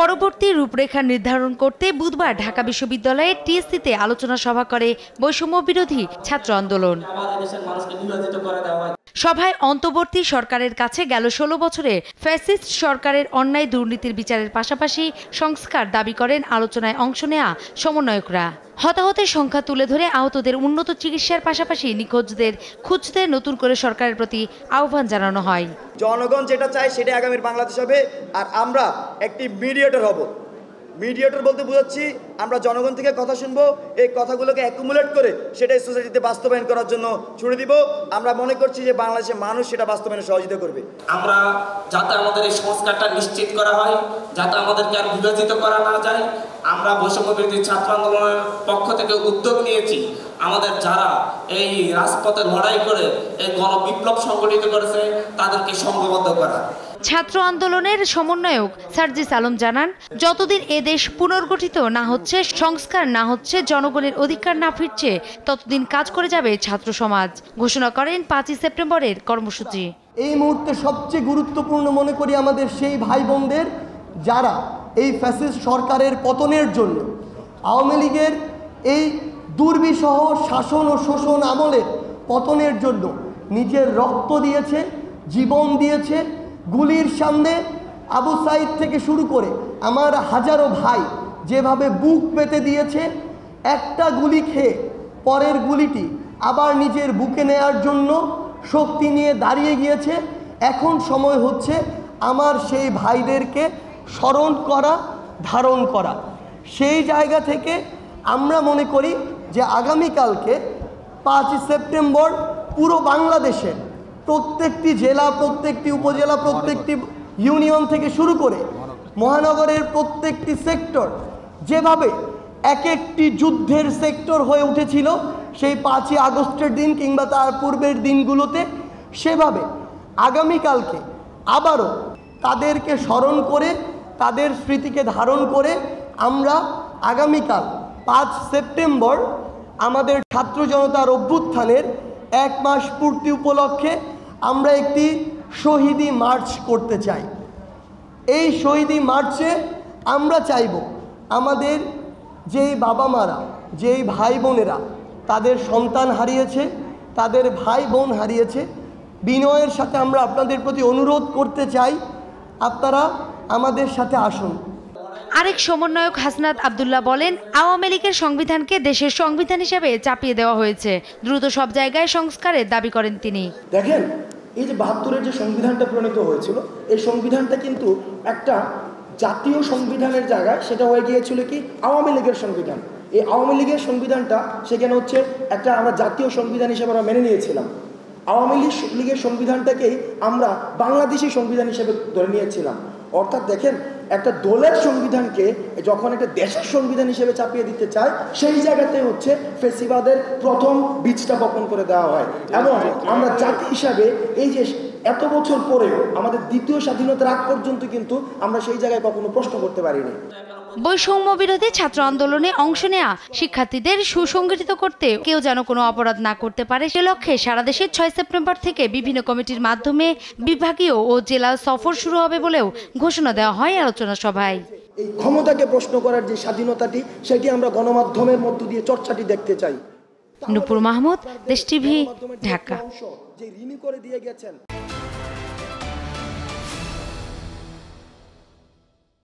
পরবর্তী রূপরেখা নির্ধারণ করতে বুধবার ঢাকা বিশ্ববিদ্যালয়ের টিএসসিতে আলোচনা সভা করে বৈষম্য বিরোধী ছাত্র আন্দোলন। সভায় অন্তর্বর্তী সরকারের কাছে গেল ১৬ বছরে ফ্যাসিস্ট সরকারের অন্যায় দুর্নীতির বিচারের পাশাপাশি সংস্কার দাবি করেন আলোচনায় অংশ নেয়া সমন্বয়করা। হতাহতের সংখ্যা তুলে ধরে আহতদের উন্নত চিকিৎসার পাশাপাশি নিখোঁজদের খুঁজতে নতুন করে সরকারের প্রতি আহ্বান জানানো হয়। জনগণ যেটা চায় সেটা আগামীর বাংলাদেশ হবে, আর আমরা একটি মিডিয়েটর হব। মিডিয়েটর বলতে বোঝাচ্ছি আমরা জনগণ থেকে কথা শুনবো, এই কথাগুলোকে অ্যাকুমুলেট করে সেটাই সোসাইটিতে বাস্তবায়ন করার জন্য ছুড়ে দিব। আমরা মনে করছি যে বাংলাদেশের মানুষ সেটা বাস্তবায়নে সহযোগিতা করবে। আমরা যাতে আমাদের এই সংস্কারটা নিশ্চিত করা হয়, যাতে আমাদেরকে আর বিভাজিত করা না যায়, আমরা বৈষম্য বিরোধী ছাত্র আন্দোলনের পক্ষ থেকে উদ্যোগ নিয়েছি আমাদের যারা এই রাজপথে লড়াই করে এই গণবিপ্লব সংগঠিত করেছে তাদেরকে সংঘবদ্ধ করা। ছাত্র আন্দোলনের সমন্বয়ক সার্জিস আলম জানান, যতদিন এ দেশ পুনর্গঠিত না হচ্ছে, সংস্কার না হচ্ছে, জনগণের অধিকার না ফিরছে, ততদিন কাজ করে যাবে ছাত্র সমাজ। ঘোষণা করেন ৫ই সেপ্টেম্বরের কর্মসূচি। এই মুহূর্তে সবচেয়ে গুরুত্বপূর্ণ মনে করি আমাদের সেই ভাই বোনদের যারা এই ফ্যাসিস্ট সরকারের পতনের জন্য আওয়ামী লীগের এই দুর্বিষহ শাসন ও শোষণ আমলের পতনের জন্য নিজের রক্ত দিয়েছে, জীবন দিয়েছে। গুলির সামনে আবু সাইদ থেকে শুরু করে আমার হাজারো ভাই যেভাবে বুক পেতে দিয়েছে, একটা গুলি খেয়ে পরের গুলিটি আবার নিজের বুকে নেয়ার জন্য শক্তি নিয়ে দাঁড়িয়ে গিয়েছে। এখন সময় হচ্ছে আমার সেই ভাইদেরকে স্মরণ করা, ধারণ করা। সেই জায়গা থেকে আমরা মনে করি যে আগামীকালকে ৫ই সেপ্টেম্বর পুরো বাংলাদেশে প্রত্যেকটি জেলা, প্রত্যেকটি উপজেলা, প্রত্যেকটি ইউনিয়ন থেকে শুরু করে মহানগরের প্রত্যেকটি সেক্টর যেভাবে এক একটি যুদ্ধের সেক্টর হয়ে উঠেছিল সেই ৫ই আগস্টের দিন কিংবা তার পূর্বের দিনগুলোতে, সেভাবে আগামীকালকে আবারও তাদেরকে স্মরণ করে, তাদের স্মৃতিকে ধারণ করে আমরা আগামীকাল ৫ সেপ্টেম্বর আমাদের ছাত্র জনতার অভ্যুত্থানের ১ মাস পূর্তি উপলক্ষে আমরা একটি শহীদি মার্চ করতে চাই। এই শহীদি মার্চে আমরা চাইব আমাদের যেই বাবা মারা, যেই ভাই বোনেরা তাদের সন্তান হারিয়েছে, তাদের ভাই বোন হারিয়েছে, বিনয়ের সাথে আমরা আপনাদের প্রতি অনুরোধ করতে চাই আপনারা আমাদের সাথে আসুন। আরেক সমন্বয়ক হাসনাত আব্দুল্লাহ বলেন, আওয়ামী লীগের সংবিধানকে দেশের সংবিধান হিসেবে চাপিয়ে দেওয়া হয়েছে, দ্রুত সব জায়গায় সংস্কারের দাবি করেন তিনি। দেখেন, এই যে ৭২-এর যে সংবিধানটা প্রণীত হয়েছিল, এই সংবিধানটা কিন্তু একটা জাতীয় সংবিধানের জায়গায় সেটা হয়ে গিয়েছিল কি আওয়ামী লীগের সংবিধান। এই আওয়ামী লীগের সংবিধানটা সেখানে হচ্ছে একটা আমরা জাতীয় সংবিধান হিসেবে আমরা মেনে নিয়েছিলাম। আওয়ামী লীগের সংবিধানটাকেই আমরা বাংলাদেশি সংবিধান হিসেবে ধরে নিয়েছিলাম। অর্থাৎ দেখেন, একটা দলের সংবিধানকে যখন একটা দেশের সংবিধান হিসেবে চাপিয়ে দিতে চায়, সেই জায়গাতে হচ্ছে ফেসিবাদের প্রথম বীজটা বপন করে দেওয়া হয়। এবং আমরা জাতি হিসাবে এই যে এত বছর পরেও আমাদের দ্বিতীয় স্বাধীনতার আগ পর্যন্ত কিন্তু আমরা সেই জায়গায় কখনো প্রশ্ন করতে পারিনি। বৈষম্য বিরোধী ছাত্র আন্দোলনে অংশ নেয়া শিক্ষার্থীদের সুসংগঠিত করতে কেউ যেন কোনো অপরাধ না করতে পারে সে লক্ষ্যে সারা দেশে ৬ সেপ্টেম্বর থেকে বিভিন্ন কমিটির মাধ্যমে বিভাগীয় ও জেলা সফর শুরু হবে বলেও ঘোষণা দেওয়া হয় আলোচনা সভায়। এই ক্ষমতাকে প্রশ্ন করার যে স্বাধীনতাটি, সেটি আমরা গণমাধ্যমের মধ্য দিয়ে চর্চাটি দেখতে চাই। নূপুর মাহমুদ, দেশ টিভি, ঢাকা। যে ঋণী করে দিয়ে গেছেন।